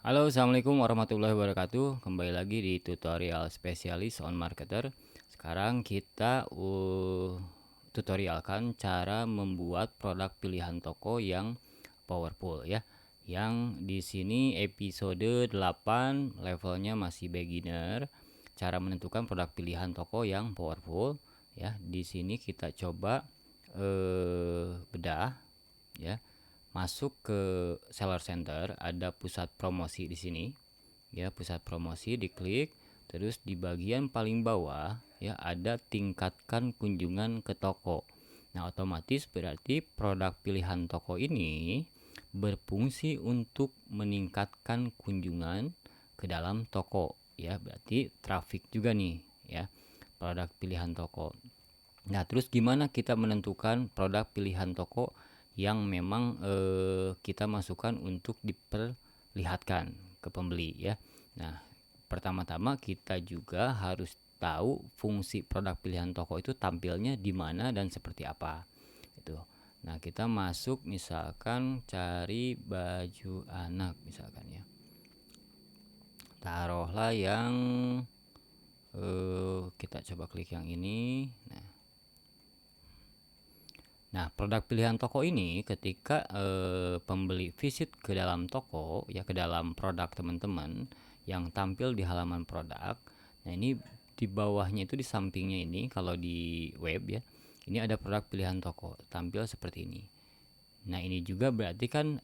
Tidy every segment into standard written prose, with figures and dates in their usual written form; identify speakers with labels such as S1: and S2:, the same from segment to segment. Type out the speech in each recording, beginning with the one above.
S1: Halo, assalamualaikum warahmatullahi wabarakatuh. Kembali lagi di tutorial spesialis on marketer. Sekarang kita tutorialkan cara membuat produk pilihan toko yang powerful ya. Yang di sini episode 8, levelnya masih beginner. Cara menentukan produk pilihan toko yang powerful ya. Di sini kita coba bedah ya. Masuk ke seller center, ada pusat promosi di sini ya. Pusat promosi diklik, terus di bagian paling bawah ya ada tingkatkan kunjungan ke toko. Nah, otomatis berarti produk pilihan toko ini berfungsi untuk meningkatkan kunjungan ke dalam toko ya. Berarti traffic juga nih ya, produk pilihan toko. Nah, terus gimana kita menentukan produk pilihan toko yang memang kita masukkan untuk diperlihatkan ke pembeli ya. Nah, pertama-tama kita juga harus tahu fungsi produk pilihan toko itu tampilnya di mana dan seperti apa. Gitu. Nah, kita masuk misalkan cari baju anak misalkan ya. Taruhlah yang kita coba klik yang ini. Nah, produk pilihan toko ini ketika pembeli visit ke dalam toko ya, ke dalam produk teman-teman yang tampil di halaman produk. Nah, ini di bawahnya itu, di sampingnya ini kalau di web ya, ini ada produk pilihan toko tampil seperti ini. Nah, ini juga berarti kan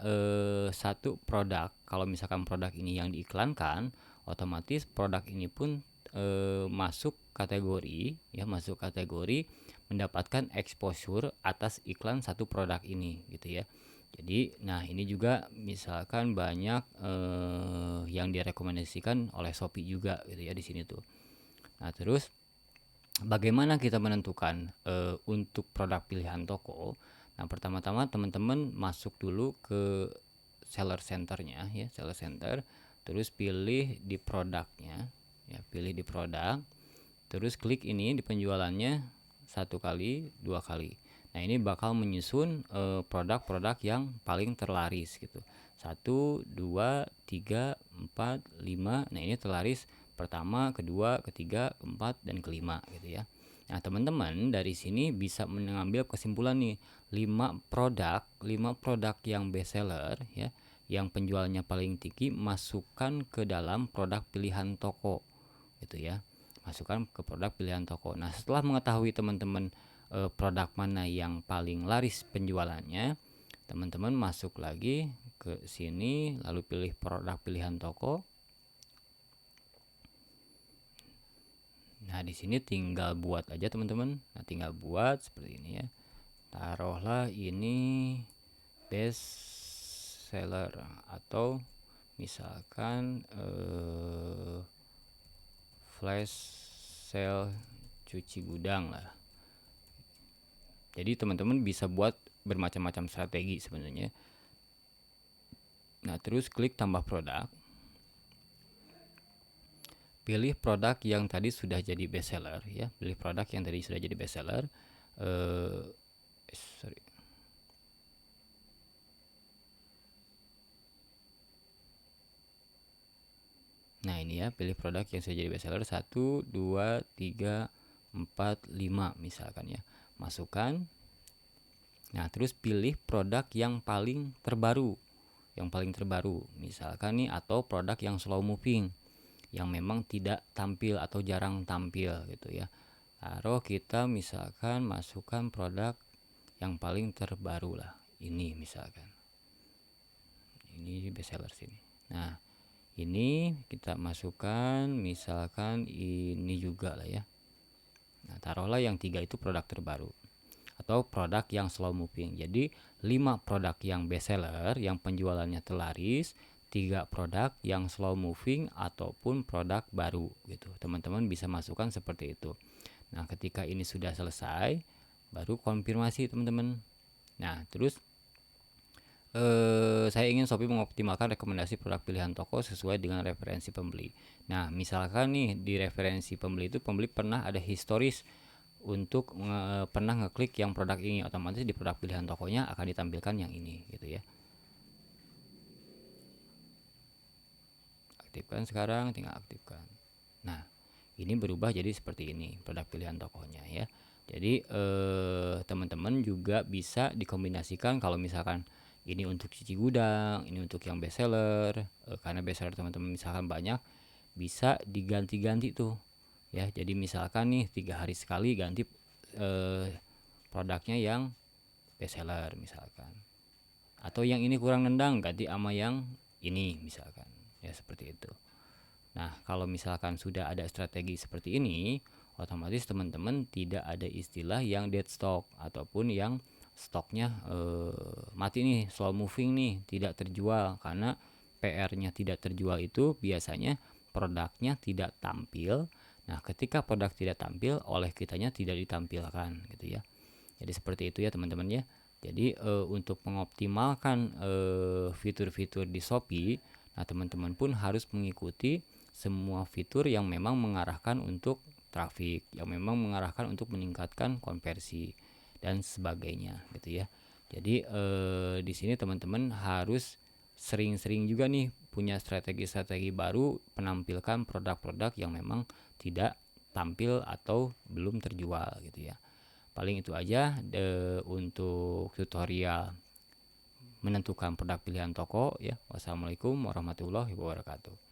S1: satu produk, kalau misalkan produk ini yang diiklankan, otomatis produk ini pun masuk kategori ya, masuk kategori mendapatkan exposure atas iklan satu produk ini gitu ya. Jadi, nah ini juga misalkan banyak yang direkomendasikan oleh Shopee juga gitu ya di sini tuh. Nah, terus bagaimana kita menentukan untuk produk pilihan toko? Nah, pertama-tama teman-teman masuk dulu ke seller centernya ya, seller center, terus pilih di produknya ya, pilih di produk, terus klik ini di penjualannya satu kali, dua kali. Nah, ini bakal menyusun produk-produk yang paling terlaris gitu. 1, 2, 3, 4, 5. Nah, ini terlaris pertama, kedua, ketiga, keempat, dan kelima gitu ya. Nah, teman-teman dari sini bisa mengambil kesimpulan nih, 5 produk yang best seller ya, yang penjualannya paling tinggi, masukkan ke dalam produk pilihan toko gitu ya. Masukkan ke produk pilihan toko. Nah, setelah mengetahui teman-teman produk mana yang paling laris penjualannya, teman-teman masuk lagi ke sini lalu pilih produk pilihan toko. Nah, di sini tinggal buat aja teman-teman. Nah, tinggal buat seperti ini ya. Taruhlah ini best seller, atau misalkan flash sale cuci gudang lah. Jadi teman-teman bisa buat bermacam-macam strategi sebenarnya. Nah, terus klik tambah produk. Pilih produk yang tadi sudah jadi best seller ya. Pilih produk yang tadi sudah jadi best seller. Sorry. Nah, ini ya, pilih produk yang sudah jadi best seller 1, 2, 3, 4, 5 misalkan ya. Masukkan. Nah, terus pilih produk yang paling terbaru. Yang paling terbaru misalkan nih, atau produk yang slow moving, yang memang tidak tampil atau jarang tampil gitu ya. Taruh kita misalkan masukkan produk yang paling terbaru lah, ini misalkan. Ini best seller sini. Nah, ini kita masukkan misalkan ini juga lah ya. Nah, taruhlah yang 3 itu produk terbaru atau produk yang slow moving. Jadi 5 produk yang best seller yang penjualannya terlaris, 3 produk yang slow moving ataupun produk baru gitu. Teman-teman bisa masukkan seperti itu. Nah, ketika ini sudah selesai, baru konfirmasi teman-teman. Nah, terus saya ingin Shopee mengoptimalkan rekomendasi produk pilihan toko sesuai dengan referensi pembeli. Nah, misalkan nih di referensi pembeli itu pembeli pernah ada historis untuk pernah ngeklik yang produk ini, otomatis di produk pilihan tokonya akan ditampilkan yang ini gitu ya. aktifkan sekarang, tinggal aktifkan. Nah, ini berubah jadi seperti ini produk pilihan tokonya ya. Jadi teman-teman juga bisa dikombinasikan kalau misalkan ini untuk cuci gudang, ini untuk yang bestseller, karena bestseller teman-teman misalkan banyak, bisa diganti-ganti tuh ya. Jadi misalkan nih 3 hari sekali ganti produknya yang bestseller misalkan, atau yang ini kurang nendang ganti sama yang ini misalkan ya, seperti itu. Nah, kalau misalkan sudah ada strategi seperti ini, otomatis teman-teman tidak ada istilah yang dead stock ataupun yang stoknya mati nih, slow moving nih, tidak terjual. Karena PR-nya tidak terjual itu biasanya produknya tidak tampil. Nah, ketika produk tidak tampil, oleh kitanya tidak ditampilkan gitu ya. Jadi seperti itu ya teman-teman ya. Jadi untuk mengoptimalkan fitur-fitur di Shopee, nah teman-teman pun harus mengikuti semua fitur yang memang mengarahkan untuk traffic, yang memang mengarahkan untuk meningkatkan konversi dan sebagainya gitu ya. Jadi di sini teman-teman harus sering-sering juga nih punya strategi-strategi baru penampilkan produk-produk yang memang tidak tampil atau belum terjual gitu ya. Paling itu aja untuk tutorial menentukan produk pilihan toko ya. Wassalamualaikum warahmatullahi wabarakatuh.